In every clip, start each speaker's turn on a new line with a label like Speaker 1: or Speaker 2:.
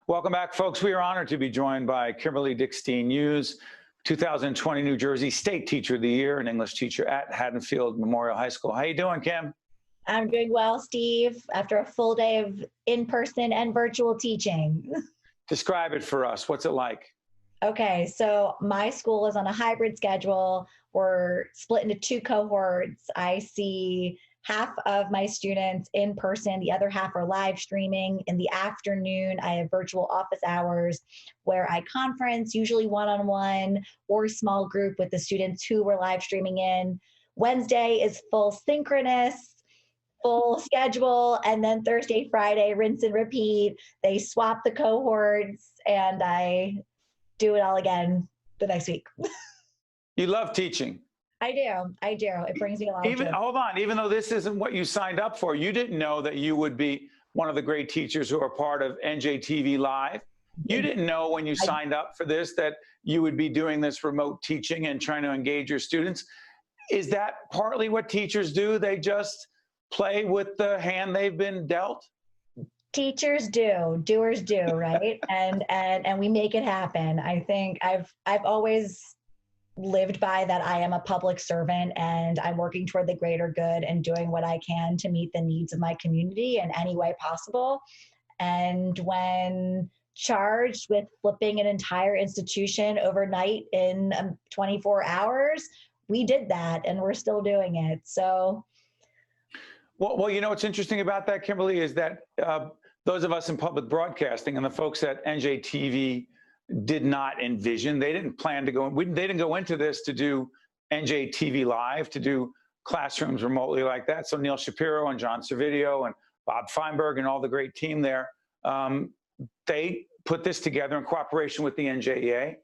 Speaker 1: Welcome back, folks. We are honored to be joined by Kimberly Dickstein Hughes, 2020 New Jersey State Teacher of the Year and English teacher at Haddonfield Memorial High School. How you doing, Kim?
Speaker 2: I'm doing well, Steve, after a full day of in-person and virtual teaching.
Speaker 1: Describe it for us. What's it like?
Speaker 2: Okay, so my school is on a hybrid schedule. We're split into two cohorts. I see half of my students in person, the other half are live streaming. In the afternoon, I have virtual office hours where I conference, usually one-on-one or small group with the students who were live streaming in. Wednesday is full synchronous, full schedule, and then Thursday, Friday, rinse and repeat. They swap the cohorts and I do it all again the next week.
Speaker 1: You love teaching.
Speaker 2: I do. It brings me a lot of joy.
Speaker 1: Hold on, even though this isn't what you signed up for, you didn't know that you would be one of the great teachers who are part of NJTV Live. You didn't know when you signed up for this that you would be doing this remote teaching and trying to engage your students. Is that partly what teachers do? They just play with the hand they've been dealt?
Speaker 2: Teachers do, doers do, right? and we make it happen. I think I've always lived by that I am a public servant and I'm working toward the greater good and doing what I can to meet the needs of my community in any way possible. And when charged with flipping an entire institution overnight in 24 hours, we did that and we're still doing it. So.
Speaker 1: Well, you know what's interesting about that, Kimberly, is that those of us in public broadcasting and the folks at NJTV did not envision, they didn't plan to go, they didn't go into this to do NJTV Live, to do classrooms remotely like that. So Neil Shapiro and John Servideo and Bob Feinberg and all the great team there, they put this together in cooperation with the NJEA.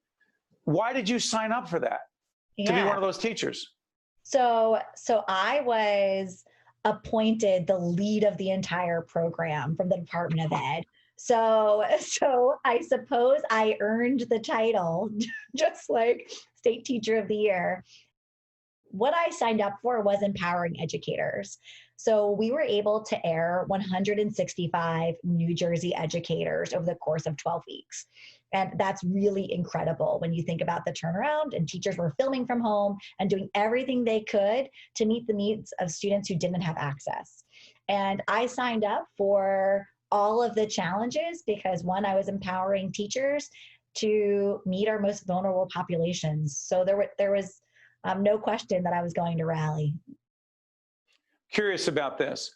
Speaker 1: Why did you sign up for that? To be one of those teachers?
Speaker 2: So I was appointed the lead of the entire program from the Department of Ed. So I suppose I earned the title, just like State Teacher of the Year. What I signed up for was empowering educators. So we were able to air 165 New Jersey educators over the course of 12 weeks. And that's really incredible when you think about the turnaround, and teachers were filming from home and doing everything they could to meet the needs of students who didn't have access. And I signed up for all of the challenges because, one, I was empowering teachers to meet our most vulnerable populations. So there was no question that I was going to rally.
Speaker 1: Curious about this.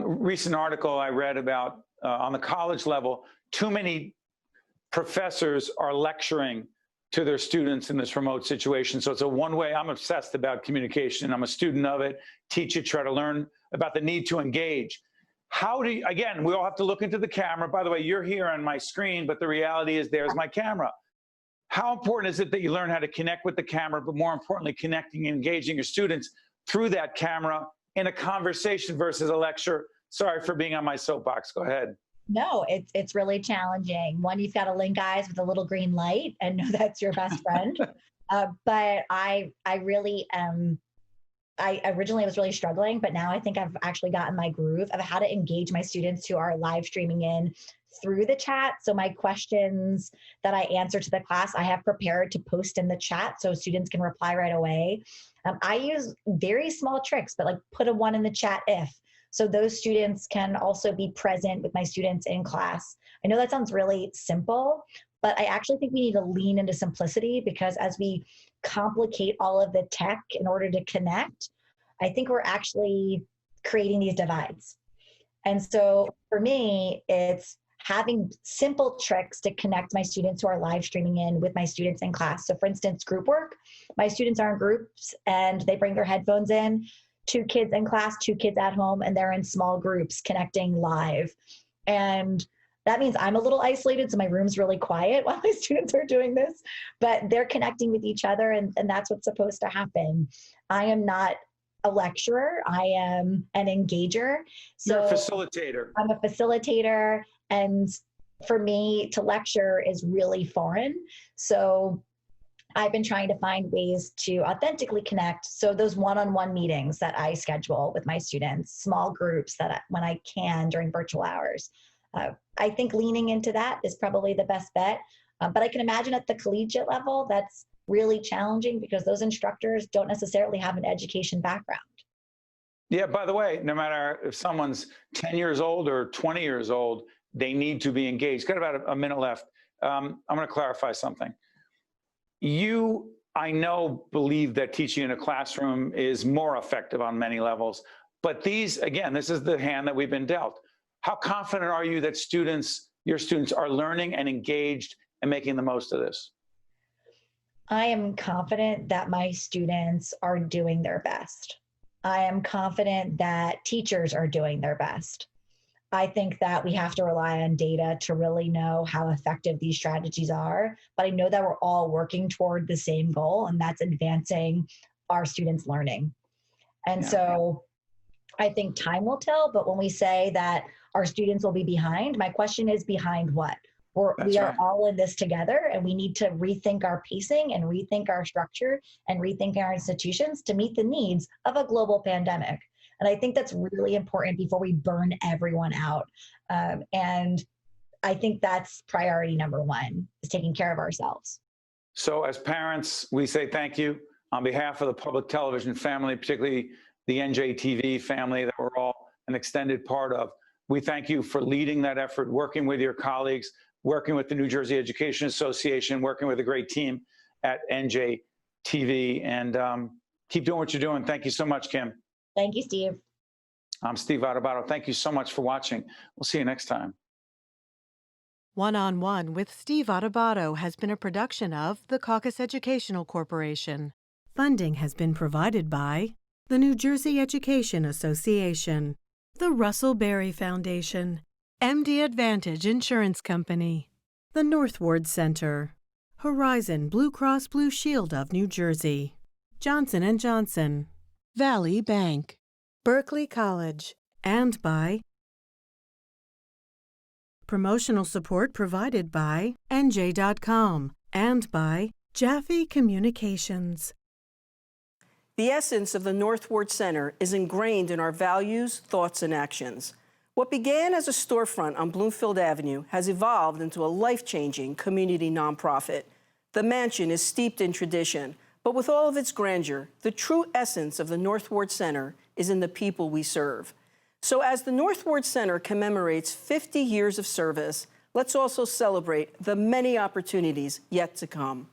Speaker 1: Recent article I read about on the college level, too many professors are lecturing to their students in this remote situation. So it's a one-way. I'm obsessed about communication. I'm a student of it, teach it, try to learn about the need to engage. How do you, again, we all have to look into the camera. By the way, you're here on my screen, but the reality is there's my camera. How important is it that you learn how to connect with the camera, but more importantly, connecting and engaging your students through that camera in a conversation versus a lecture? Sorry for being on my soapbox. Go ahead.
Speaker 2: No, it's really challenging. One, you've got to link eyes with a little green light and know that's your best friend. But I really I originally was really struggling, but now I think I've actually gotten my groove of how to engage my students who are live streaming in through the chat. So my questions that I answer to the class, I have prepared to post in the chat so students can reply right away. I use very small tricks, but like put a 1 in the chat if. So those students can also be present with my students in class. I know that sounds really simple, but I actually think we need to lean into simplicity, because as we complicate all of the tech in order to connect, I think we're actually creating these divides. And so for me, it's having simple tricks to connect my students who are live streaming in with my students in class. So for instance, group work, my students are in groups and they bring their headphones in, 2 kids in class, 2 kids at home, and they're in small groups connecting live. And that means I'm a little isolated, so my room's really quiet while my students are doing this, but they're connecting with each other, and that's what's supposed to happen. I am not a lecturer, I am an engager. So
Speaker 1: you're a facilitator.
Speaker 2: I'm a facilitator, and for me to lecture is really foreign. So I've been trying to find ways to authentically connect. So those one-on-one meetings that I schedule with my students, small groups that when I can during virtual hours, I think leaning into that is probably the best bet. But I can imagine at the collegiate level, that's really challenging because those instructors don't necessarily have an education background.
Speaker 1: Yeah, by the way, no matter if someone's 10 years old or 20 years old, they need to be engaged. Got about a minute left. I'm going to clarify something. You, I know, believe that teaching in a classroom is more effective on many levels. But these, again, this is the hand that we've been dealt. How confident are you that your students are learning and engaged and making the most of this?
Speaker 2: I am confident that my students are doing their best. I am confident that teachers are doing their best. I think that we have to rely on data to really know how effective these strategies are. But I know that we're all working toward the same goal, and that's advancing our students' learning. And so I think time will tell. But when we say that our students will be behind, my question is behind what? We are all in this together, and we need to rethink our pacing and rethink our structure and rethink our institutions to meet the needs of a global pandemic. And I think that's really important before we burn everyone out. And I think that's priority number one, is taking care of ourselves.
Speaker 1: So as parents, we say thank you on behalf of the public television family, particularly the NJTV family that we're all an extended part of. We thank you for leading that effort, working with your colleagues, working with the New Jersey Education Association, working with a great team at NJTV, and keep doing what you're doing. Thank you so much, Kim.
Speaker 2: Thank you, Steve.
Speaker 1: I'm Steve Adubato. Thank you so much for watching. We'll see you next time.
Speaker 3: One-on-One with Steve Adubato has been a production of the Caucus Educational Corporation. Funding has been provided by the New Jersey Education Association, the Russell Berry Foundation, MD Advantage Insurance Company, the Northward Center, Horizon Blue Cross Blue Shield of New Jersey, Johnson & Johnson, Valley Bank, Berkeley College, and by promotional support provided by NJ.com and by Jaffe Communications.
Speaker 4: The essence of the Northward Center is ingrained in our values, thoughts, and actions. What began as a storefront on Bloomfield Avenue has evolved into a life-changing community nonprofit. The mansion is steeped in tradition, but with all of its grandeur, the true essence of the Northward Center is in the people we serve. So as the Northward Center commemorates 50 years of service, let's also celebrate the many opportunities yet to come.